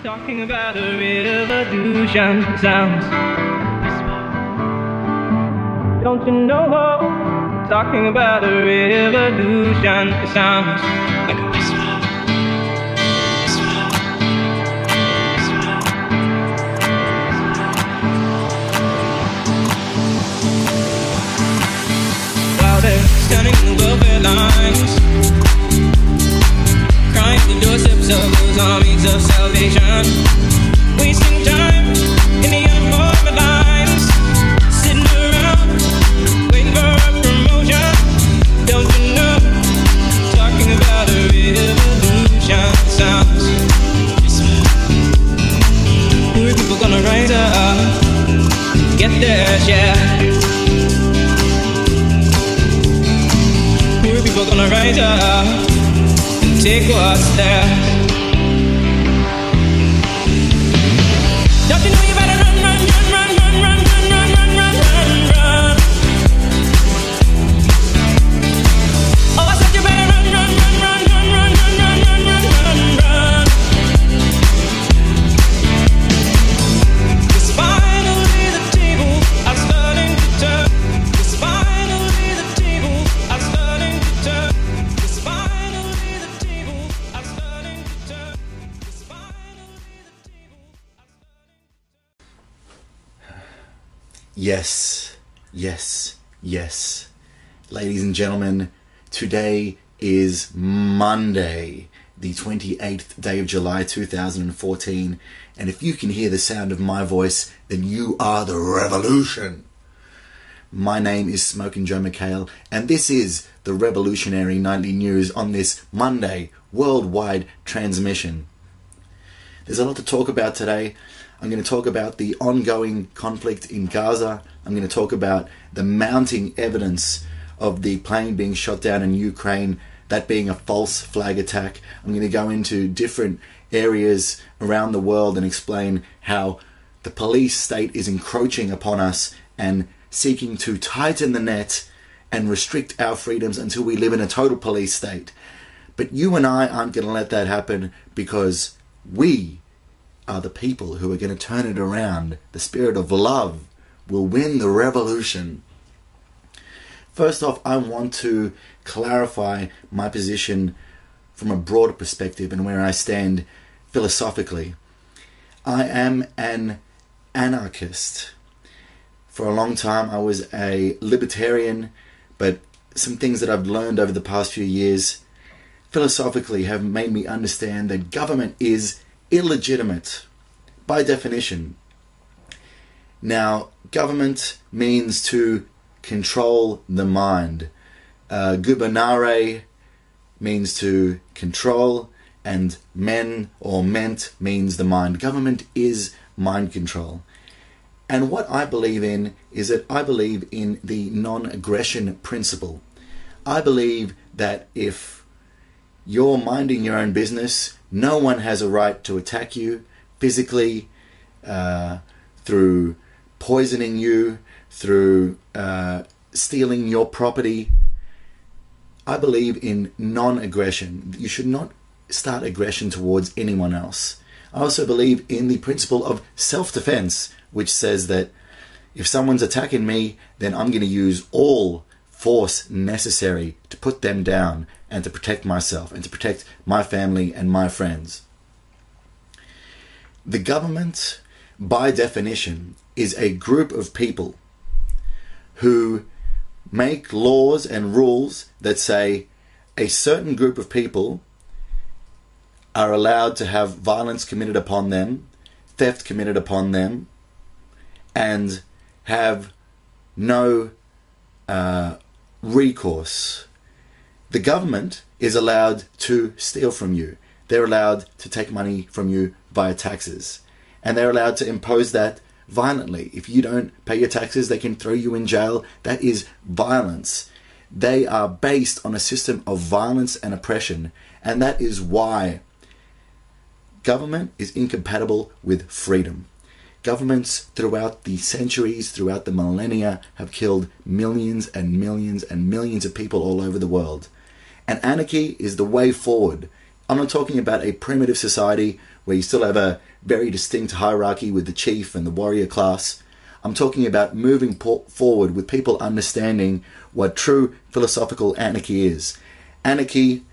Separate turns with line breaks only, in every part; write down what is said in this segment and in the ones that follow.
Talking about a revolution sounds. Don't you know? Talking about a revolution sounds like a whisper. While they're standing in the welfare lines, crying at the doorsteps of those armies of salvation, wasting time in the unemployment lines, sitting around waiting for a promotion. Don't you know? Talking about a revolution sounds. Who are people gonna rise up, get their share? Who are people gonna rise up, take what's there? Don't you know you better run, run, run, run, run, run, run, run, run, run, run. Oh, I said you better run, run, run, run, run, run, run, run, run, run, run. 'Cause finally the tables are starting to turn. 'Cause finally the tables are starting to turn. 'Cause finally the tables are starting to turn. 'Cause finally the tables are starting to turn.
Yes, yes, yes. Ladies and gentlemen, today is Monday, the 28th day of July 2014, and if you can hear the sound of my voice, then you are the revolution. My name is Smokin Mekhael, and this is the Revolutionary Nightly News on this Monday worldwide transmission. There's a lot to talk about today. I'm going to talk about the ongoing conflict in Gaza. I'm going to talk about the mounting evidence of the plane being shot down in Ukraine, that being a false flag attack. I'm going to go into different areas around the world and explain how the police state is encroaching upon us and seeking to tighten the net and restrict our freedoms until we live in a total police state. But you and I aren't going to let that happen, because we are the people who are going to turn it around. The spirit of love will win the revolution. First off, I want to clarify my position from a broader perspective and where I stand philosophically. I am an anarchist. For a long time I was a libertarian, but some things that I've learned over the past few years philosophically have made me understand that government is illegitimate by definition. Now, government means to control the mind. Gubernare means to control, and men or ment means the mind. Government is mind control. And what I believe in is that I believe in the non-aggression principle. I believe that if you're minding your own business, no one has a right to attack you physically, through poisoning you, through stealing your property. I believe in non-aggression. You should not start aggression towards anyone else. I also believe in the principle of self-defense, which says that if someone's attacking me, then I'm going to use all force necessary to put them down and to protect myself and to protect my family and my friends. The government, by definition, is a group of people who make laws and rules that say a certain group of people are allowed to have violence committed upon them, theft committed upon them, and have no recourse. The government is allowed to steal from you. They're allowed to take money from you via taxes. And they're allowed to impose that violently. If you don't pay your taxes, they can throw you in jail. That is violence. They are based on a system of violence and oppression. And that is why government is incompatible with freedom. Governments throughout the centuries, throughout the millennia, have killed millions and millions and millions of people all over the world. And anarchy is the way forward. I'm not talking about a primitive society where you still have a very distinct hierarchy with the chief and the warrior class. I'm talking about moving forward with people understanding what true philosophical anarchy is. Anarchy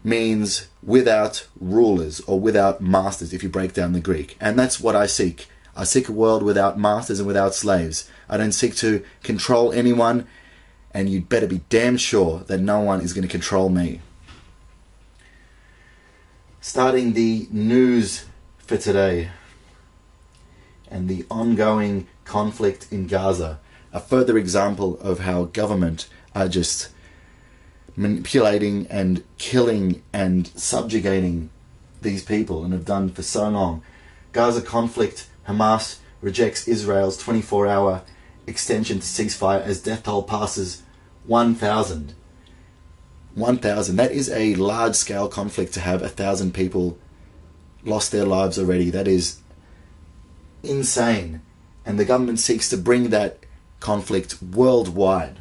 means without rulers or without masters, if you break down the Greek. And that's what I seek. I seek a world without masters and without slaves. I don't seek to control anyone, and you'd better be damn sure that no one is going to control me. Starting the news for today, and the ongoing conflict in Gaza. A further example of how government are just manipulating and killing and subjugating these people, and have done for so long. Gaza conflict, Hamas rejects Israel's 24-hour extension to ceasefire as death toll passes 1,000. 1,000. That is a large-scale conflict to have 1,000 people lost their lives already. That is insane. And the government seeks to bring that conflict worldwide.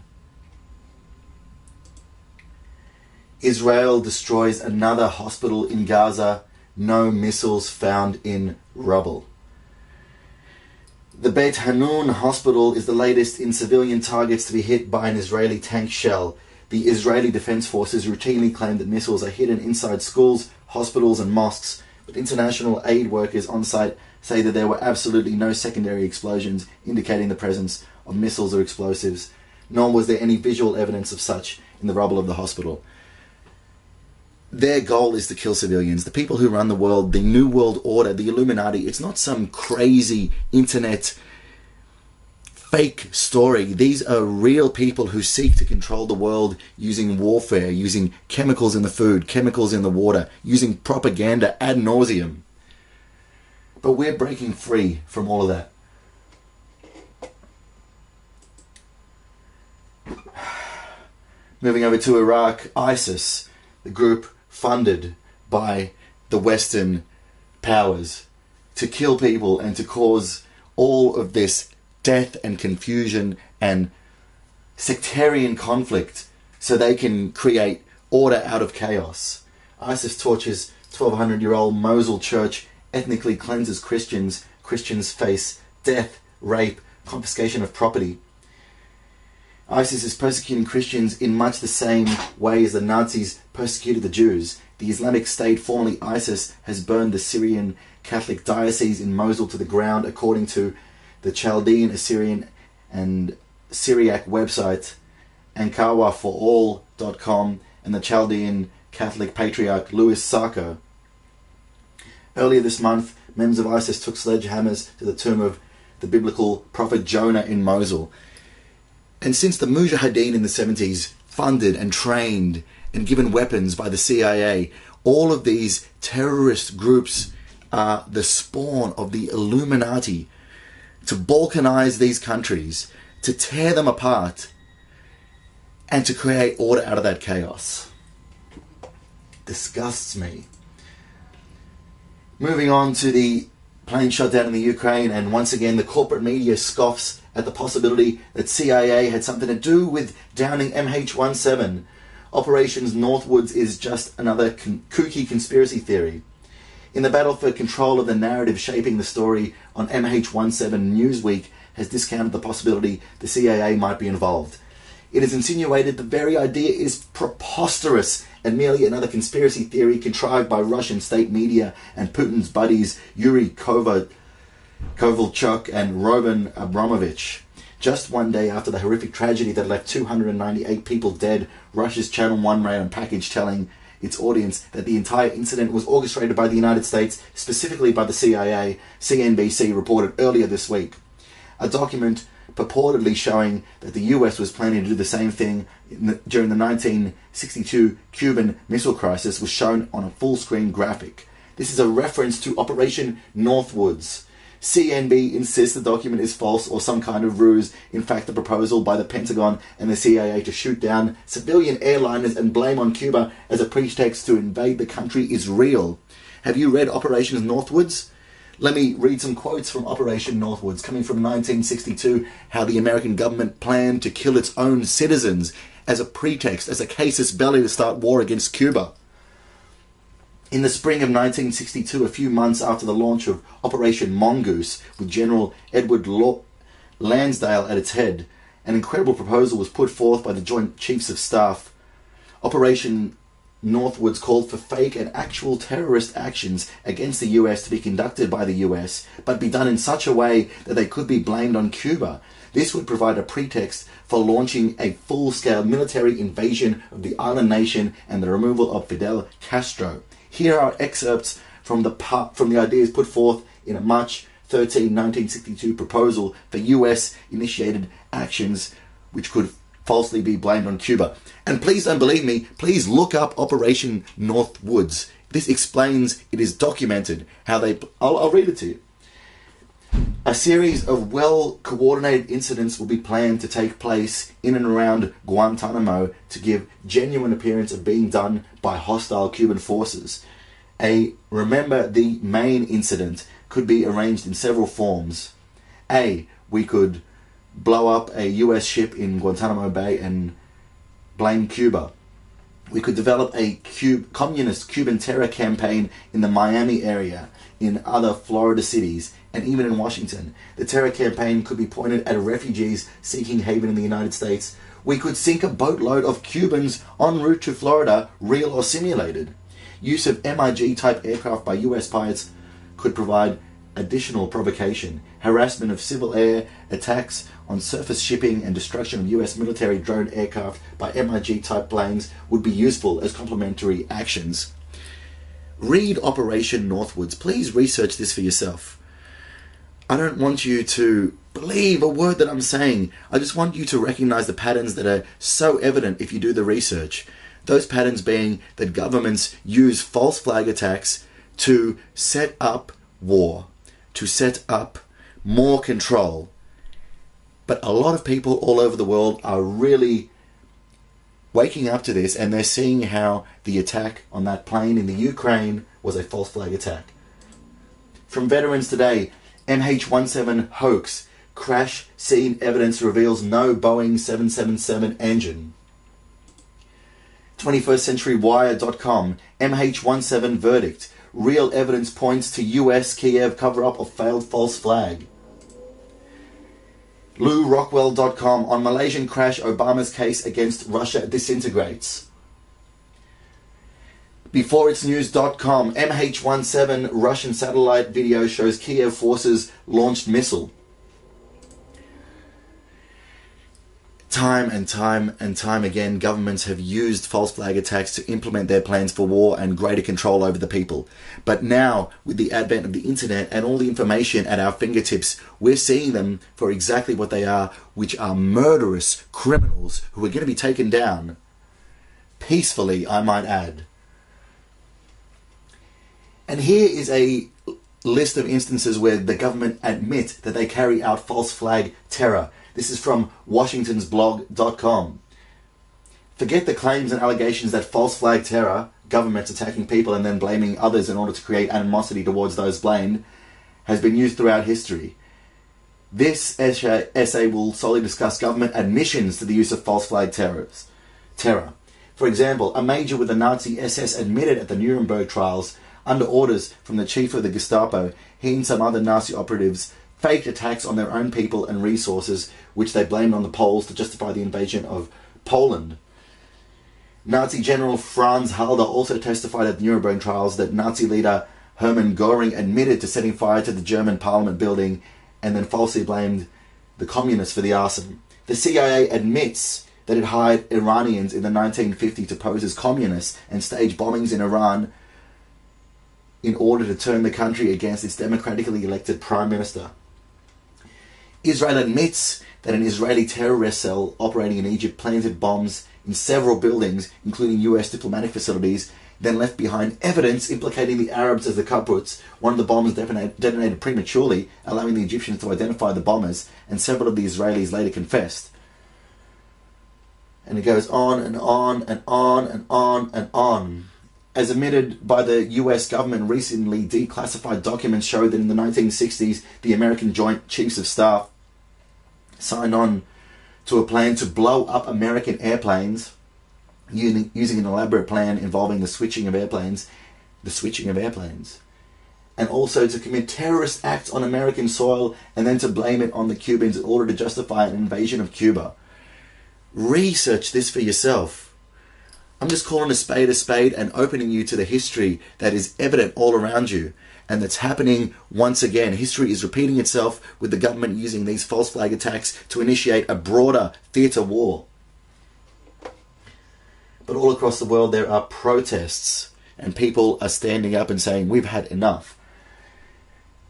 Israel destroys another hospital in Gaza. No missiles found in rubble. The Beit Hanun hospital is the latest in civilian targets to be hit by an Israeli tank shell. The Israeli Defense Forces routinely claim that missiles are hidden inside schools, hospitals and mosques, but international aid workers on site say that there were absolutely no secondary explosions indicating the presence of missiles or explosives, nor was there any visual evidence of such in the rubble of the hospital. Their goal is to kill civilians. The people who run the world, the New World Order, the Illuminati, it's not some crazy internet fake story. These are real people who seek to control the world using warfare, using chemicals in the food, chemicals in the water, using propaganda ad nauseum. But we're breaking free from all of that. Moving over to Iraq, ISIS, the group funded by the Western powers to kill people and to cause all of this death and confusion and sectarian conflict so they can create order out of chaos. ISIS tortures 1,200-year-old Mosul church, ethnically cleanses Christians. Christians face death, rape, confiscation of property. ISIS is persecuting Christians in much the same way as the Nazis persecuted the Jews. The Islamic State, formerly ISIS, has burned the Syrian Catholic diocese in Mosul to the ground, according to the Chaldean, Assyrian and Syriac website AnkawaForAll.com and the Chaldean Catholic Patriarch Louis Sacco. Earlier this month, members of ISIS took sledgehammers to the tomb of the biblical prophet Jonah in Mosul. And since the Mujahideen in the 70s funded and trained and given weapons by the CIA, all of these terrorist groups are the spawn of the Illuminati to balkanize these countries, to tear them apart, and to create order out of that chaos. Disgusts me. Moving on to the plane shot down in the Ukraine, and once again the corporate media scoffs at the possibility that CIA had something to do with downing MH17. Operation Northwoods is just another kooky conspiracy theory. In the battle for control of the narrative shaping the story on MH17, Newsweek has discounted the possibility the CIA might be involved. It has insinuated the very idea is preposterous and merely another conspiracy theory contrived by Russian state media and Putin's buddies Yuri Kovalchuk and Roman Abramovich. Just one day after the horrific tragedy that left 298 people dead, Russia's Channel 1 ran a package telling its audience that the entire incident was orchestrated by the United States, specifically by the CIA, CNBC reported earlier this week. A document purportedly showing that the US was planning to do the same thing during the 1962 Cuban Missile Crisis was shown on a full-screen graphic. This is a reference to Operation Northwoods. CNB insists the document is false or some kind of ruse. In fact, the proposal by the Pentagon and the CIA to shoot down civilian airliners and blame on Cuba as a pretext to invade the country is real. Have you read Operation Northwoods? Let me read some quotes from Operation Northwoods, coming from 1962, how the American government planned to kill its own citizens as a pretext, as a casus belli to start war against Cuba. In the spring of 1962, a few months after the launch of Operation Mongoose, with General Edward Lansdale at its head, an incredible proposal was put forth by the Joint Chiefs of Staff. Operation Northwoods called for fake and actual terrorist actions against the US to be conducted by the US, but be done in such a way that they could be blamed on Cuba. This would provide a pretext for launching a full-scale military invasion of the island nation and the removal of Fidel Castro. Here are excerpts from the ideas put forth in a March 13, 1962 proposal for US-initiated actions which could falsely be blamed on Cuba. And please don't believe me, please look up Operation Northwoods. This explains, it is documented, how they... I'll read it to you. A series of well-coordinated incidents will be planned to take place in and around Guantanamo to give genuine appearance of being done by hostile Cuban forces. Remember, the main incident could be arranged in several forms. We could blow up a US ship in Guantanamo Bay and blame Cuba. We could develop a communist Cuban terror campaign in the Miami area, in other Florida cities, and even in Washington. The terror campaign could be pointed at refugees seeking haven in the United States. We could sink a boatload of Cubans en route to Florida, real or simulated. Use of MiG-type aircraft by US pilots could provide additional provocation. Harassment of civil air attacks on surface shipping and destruction of US military drone aircraft by MiG-type planes would be useful as complementary actions. Read Operation Northwoods. Please research this for yourself. I don't want you to believe a word that I'm saying. I just want you to recognize the patterns that are so evident if you do the research. Those patterns being that governments use false flag attacks to set up war, to set up more control. But a lot of people all over the world are really waking up to this, and they're seeing how the attack on that plane in the Ukraine was a false flag attack. From Veterans Today, MH17 hoax. Crash scene evidence reveals no Boeing 777 engine. 21stCenturyWire.com, MH17 verdict. Real evidence points to US Kiev cover-up of failed false flag. LouRockwell.com, on Malaysian crash, Obama's case against Russia disintegrates. BeforeIt'sNews.com, MH17 Russian satellite video shows Kiev forces launched missile. Time and time again, governments have used false flag attacks to implement their plans for war and greater control over the people. But now, with the advent of the internet and all the information at our fingertips, we're seeing them for exactly what they are, which are murderous criminals who are going to be taken down. Peacefully, I might add. And here is a list of instances where the government admit that they carry out false flag terror. This is from WashingtonsBlog.com. Forget the claims and allegations that false flag terror, governments attacking people and then blaming others in order to create animosity towards those blamed, has been used throughout history. This essay will solely discuss government admissions to the use of false flag terror. For example, a major with the Nazi SS admitted at the Nuremberg trials, under orders from the chief of the Gestapo, he and some other Nazi operatives faked attacks on their own people and resources, which they blamed on the Poles to justify the invasion of Poland. Nazi General Franz Halder also testified at the Nuremberg trials that Nazi leader Hermann Goring admitted to setting fire to the German parliament building and then falsely blamed the communists for the arson. The CIA admits that it hired Iranians in the 1950s to pose as communists and stage bombings in Iran in order to turn the country against its democratically elected prime minister. Israel admits that an Israeli terrorist cell operating in Egypt planted bombs in several buildings, including US diplomatic facilities, then left behind evidence implicating the Arabs as the culprits. One of the bombs detonated prematurely, allowing the Egyptians to identify the bombers, and several of the Israelis later confessed. And it goes on and on and on and on and on. As admitted by the US government, recently declassified documents show that in the 1960s, the American Joint Chiefs of Staff signed on to a plan to blow up American airplanes using an elaborate plan involving the switching of airplanes. the switching of airplanes, and also to commit terrorist acts on American soil and then to blame it on the Cubans in order to justify an invasion of Cuba. Research this for yourself. I'm just calling a spade and opening you to the history that is evident all around you and that's happening once again. History is repeating itself with the government using these false flag attacks to initiate a broader theatre war. But all across the world there are protests and people are standing up and saying, we've had enough.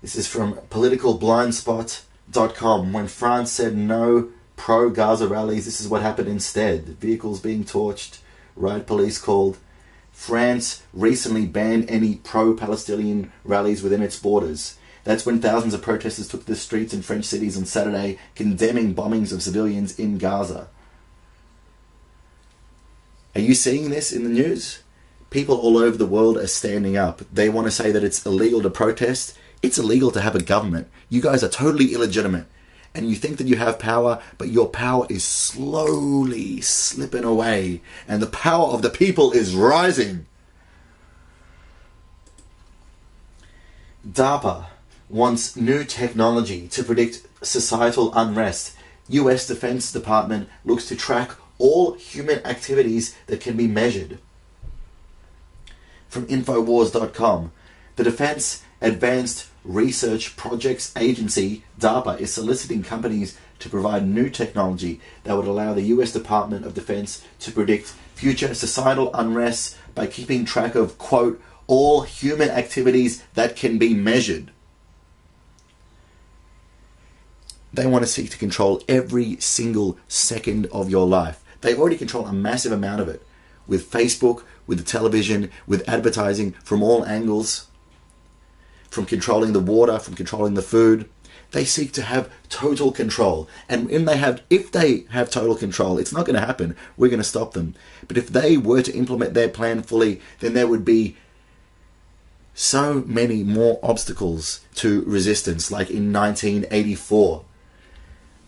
This is from politicalblindspot.com. When France said no pro-Gaza rallies, this is what happened instead. Vehicles being torched, riot police called. France recently banned any pro-Palestinian rallies within its borders. That's when thousands of protesters took to the streets in French cities on Saturday, condemning bombings of civilians in Gaza. Are you seeing this in the news? People all over the world are standing up. They want to say that it's illegal to protest. It's illegal to have a government. You guys are totally illegitimate. And you think that you have power, but your power is slowly slipping away. And the power of the people is rising. DARPA wants new technology to predict societal unrest. US Defense Department looks to track all human activities that can be measured. From Infowars.com, the Defense Advanced Research Projects Agency, DARPA, is soliciting companies to provide new technology that would allow the US Department of Defense to predict future societal unrest by keeping track of, quote, all human activities that can be measured. They want to seek to control every single second of your life. They already control a massive amount of it with Facebook, with the television, with advertising from all angles. From controlling the water, from controlling the food. They seek to have total control. And if they have total control, it's not going to happen. We're going to stop them. But if they were to implement their plan fully, then there would be so many more obstacles to resistance, like in 1984.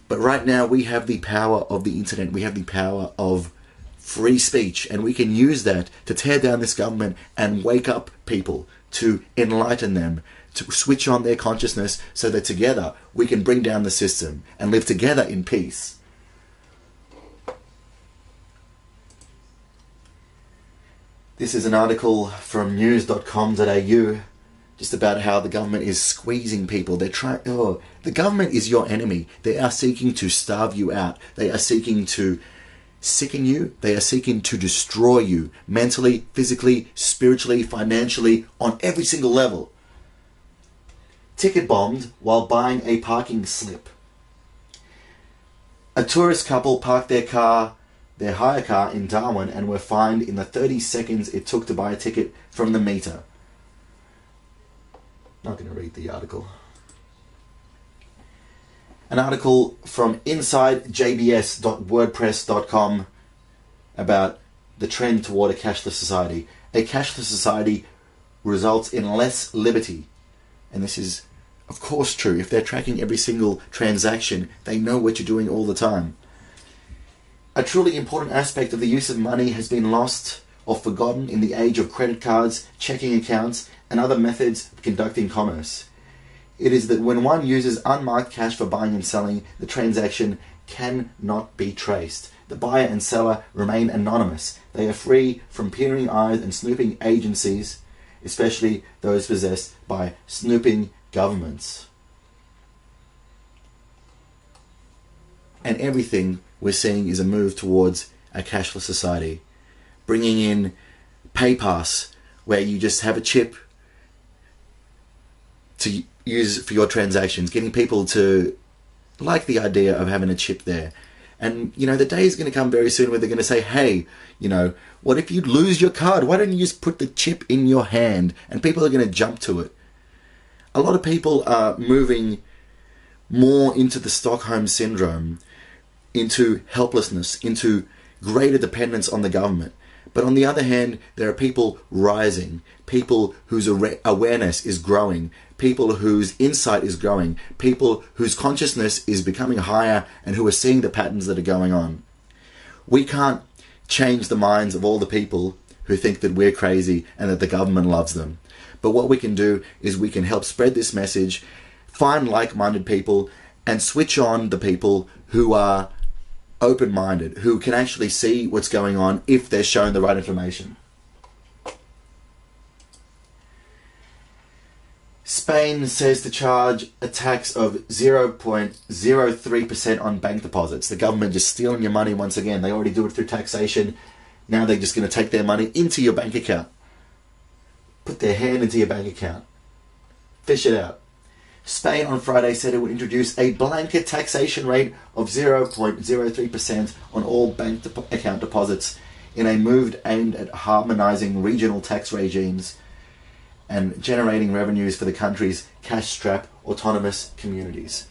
But right now we have the power of the internet. We have the power of free speech. And we can use that to tear down this government and wake up people, to enlighten them, to switch on their consciousness so that together we can bring down the system and live together in peace. This is an article from news.com.au just about how the government is squeezing people. The government is your enemy. They are seeking to starve you out. They are seeking to sicken you. They are seeking to destroy you mentally, physically, spiritually, financially, on every single level. Ticket bombed while buying a parking slip. A tourist couple parked their hire car in Darwin and were fined in the 30 seconds it took to buy a ticket from the meter. Not going to read the article. An article from InsideJBS.wordpress.com about the trend toward a cashless society. A cashless society results in less liberty. And this is, of course, true. If they're tracking every single transaction, they know what you're doing all the time. A truly important aspect of the use of money has been lost or forgotten in the age of credit cards, checking accounts, and other methods of conducting commerce. It is that when one uses unmarked cash for buying and selling, the transaction cannot be traced. The buyer and seller remain anonymous. They are free from peering eyes and snooping agencies, especially those possessed by snooping governments. And everything we're seeing is a move towards a cashless society. Bringing in PayPass, where you just have a chip to use for your transactions, getting people to like the idea of having a chip there. And, the day is going to come very soon where they're going to say, hey, what if you lose your card? Why don't you just put the chip in your hand? And people are going to jump to it. A lot of people are moving more into the Stockholm Syndrome, into helplessness, into greater dependence on the government. But on the other hand, there are people rising, people whose awareness is growing, people whose insight is growing, people whose consciousness is becoming higher and who are seeing the patterns that are going on. We can't change the minds of all the people who think that we're crazy and that the government loves them. But what we can do is we can help spread this message, find like-minded people, and switch on the people who are open-minded, who can actually see what's going on if they're shown the right information. Spain says to charge a tax of 0.03% on bank deposits. The government just stealing your money once again. They already do it through taxation. Now they're just going to take their money into your bank account. Put their hand into your bank account. Fish it out. Spain on Friday said it would introduce a blanket taxation rate of 0.03% on all bank account deposits in a move aimed at harmonizing regional tax regimes and generating revenues for the country's cash-strapped autonomous communities.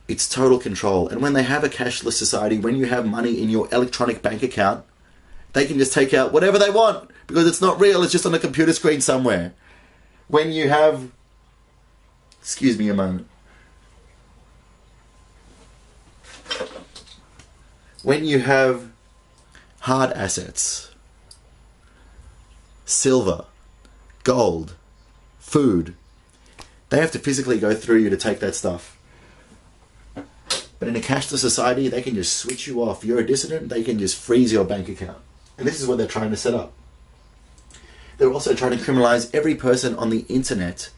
It's total control. And when they have a cashless society, when you have money in your electronic bank account, they can just take out whatever they want because it's not real, it's just on a computer screen somewhere. When you have... Excuse me a moment. When you have hard assets, silver, gold, food, they have to physically go through you to take that stuff. But in a cashless society, they can just switch you off. You're a dissident, they can just freeze your bank account. And this is what they're trying to set up. They're also trying to criminalize every person on the internet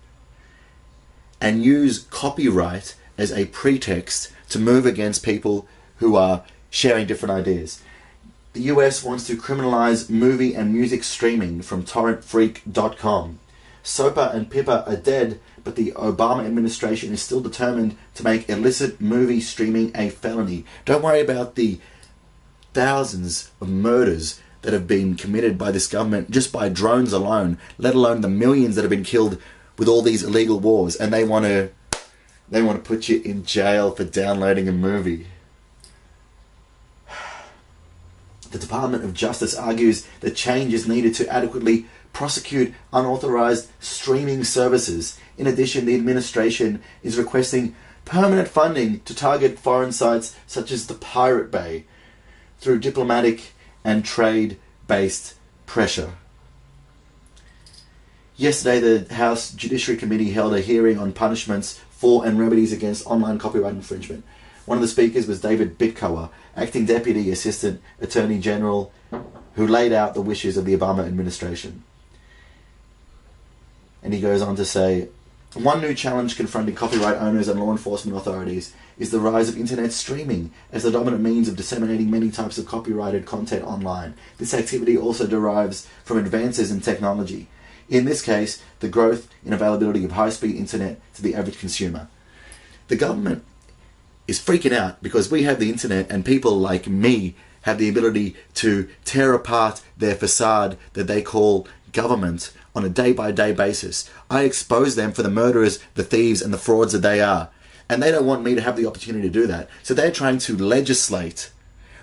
and use copyright as a pretext to move against people who are sharing different ideas. The US wants to criminalize movie and music streaming from torrentfreak.com. SOPA and PIPA are dead, but the Obama administration is still determined to make illicit movie streaming a felony. Don't worry about the thousands of murders that have been committed by this government just by drones alone, let alone the millions that have been killed with all these illegal wars, and they want to put you in jail for downloading a movie. The Department of Justice argues that change is needed to adequately prosecute unauthorized streaming services. In addition, the administration is requesting permanent funding to target foreign sites such as the Pirate Bay through diplomatic and trade-based pressure. Yesterday, the House Judiciary Committee held a hearing on punishments for and remedies against online copyright infringement. One of the speakers was David Bitkower, Acting Deputy Assistant Attorney General, who laid out the wishes of the Obama administration. And he goes on to say, one new challenge confronting copyright owners and law enforcement authorities is the rise of internet streaming as the dominant means of disseminating many types of copyrighted content online. This activity also derives from advances in technology. In this case, the growth in availability of high-speed internet to the average consumer. The government is freaking out because we have the internet and people like me have the ability to tear apart their facade that they call government on a day-by-day basis. I expose them for the murderers, the thieves, and the frauds that they are. And they don't want me to have the opportunity to do that. So they're trying to legislate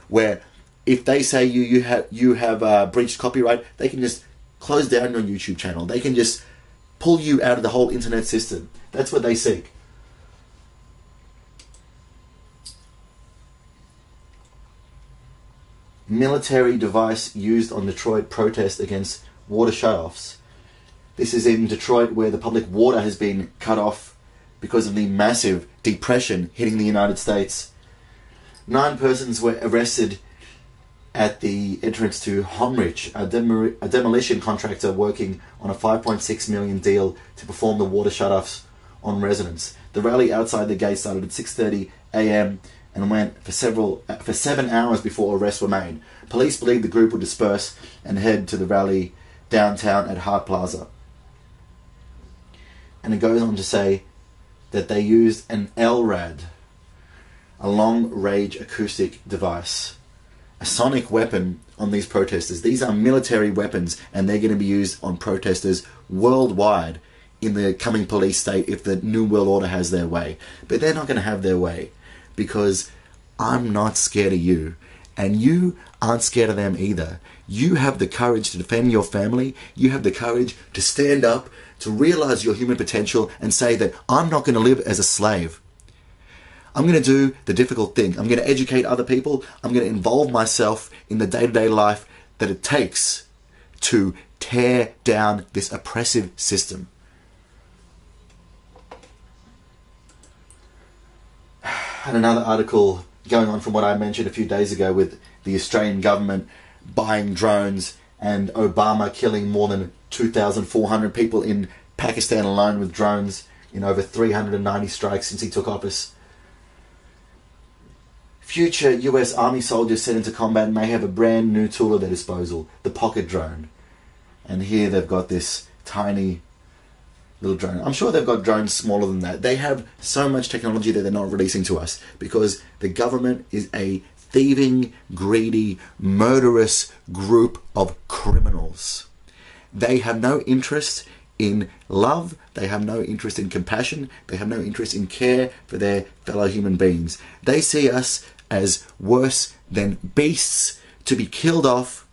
where if they say you have breached copyright, they can just close down your YouTube channel. They can just pull you out of the whole internet system. That's what they seek. Military device used on Detroit protest against water shutoffs. This is in Detroit where the public water has been cut off because of the massive depression hitting the United States. 9 persons were arrested at the entrance to Homrich, a demolition contractor working on a $5.6 million deal to perform the water shutoffs on residents. The rally outside the gate started at 6:30 a.m. and went for 7 hours before arrests were made. Police believe the group would disperse and head to the rally downtown at Hart Plaza. And it goes on to say that they used an LRAD, a long-range acoustic device, a sonic weapon on these protesters. These are military weapons, and they're going to be used on protesters worldwide in the coming police state if the New World Order has their way. But they're not going to have their way, because I'm not scared of you, and you aren't scared of them either. You have the courage to defend your family. You have the courage to stand up, to realize your human potential and say that I'm not going to live as a slave. I'm going to do the difficult thing. I'm going to educate other people. I'm going to involve myself in the day-to-day life that it takes to tear down this oppressive system. And another article going on from what I mentioned a few days ago with the Australian government buying drones and Obama killing more than 2,400 people in Pakistan alone with drones in over 390 strikes since he took office. Future US Army soldiers sent into combat may have a brand new tool at their disposal, the pocket drone. And here they've got this tiny little drone. I'm sure they've got drones smaller than that. They have so much technology that they're not releasing to us because the government is a thieving, greedy, murderous group of criminals. They have no interest in love. They have no interest in compassion. They have no interest in care for their fellow human beings. They see us as worse than beasts to be killed off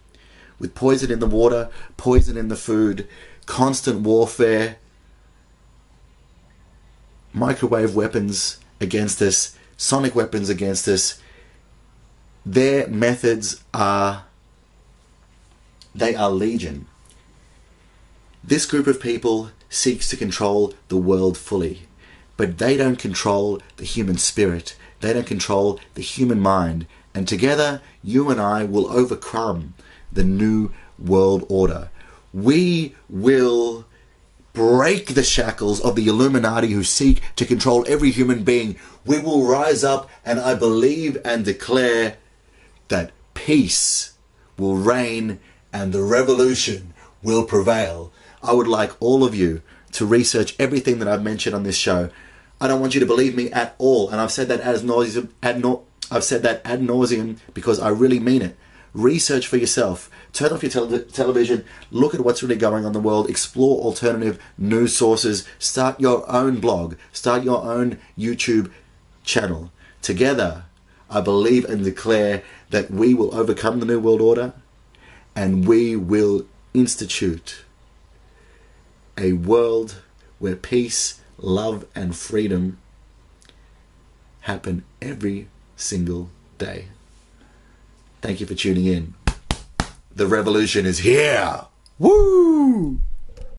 with poison in the water, poison in the food, constant warfare, microwave weapons against us, sonic weapons against us. Their methods are legion. This group of people seeks to control the world fully, but they don't control the human spirit. They don't control the human mind. And together, you and I will overcome the new world order. We will break the shackles of the Illuminati who seek to control every human being. We will rise up, and I believe and declare that peace will reign and the revolution will prevail. I would like all of you to research everything that I've mentioned on this show. I don't want you to believe me at all, and I've said that ad nauseum because I really mean it. Research for yourself. Turn off your television. Look at what's really going on in the world. Explore alternative news sources. Start your own blog. Start your own YouTube channel. Together, I believe and declare that we will overcome the New World Order and we will institute a world where peace, love, and freedom happen every single day. Thank you for tuning in. The revolution is here. Woo!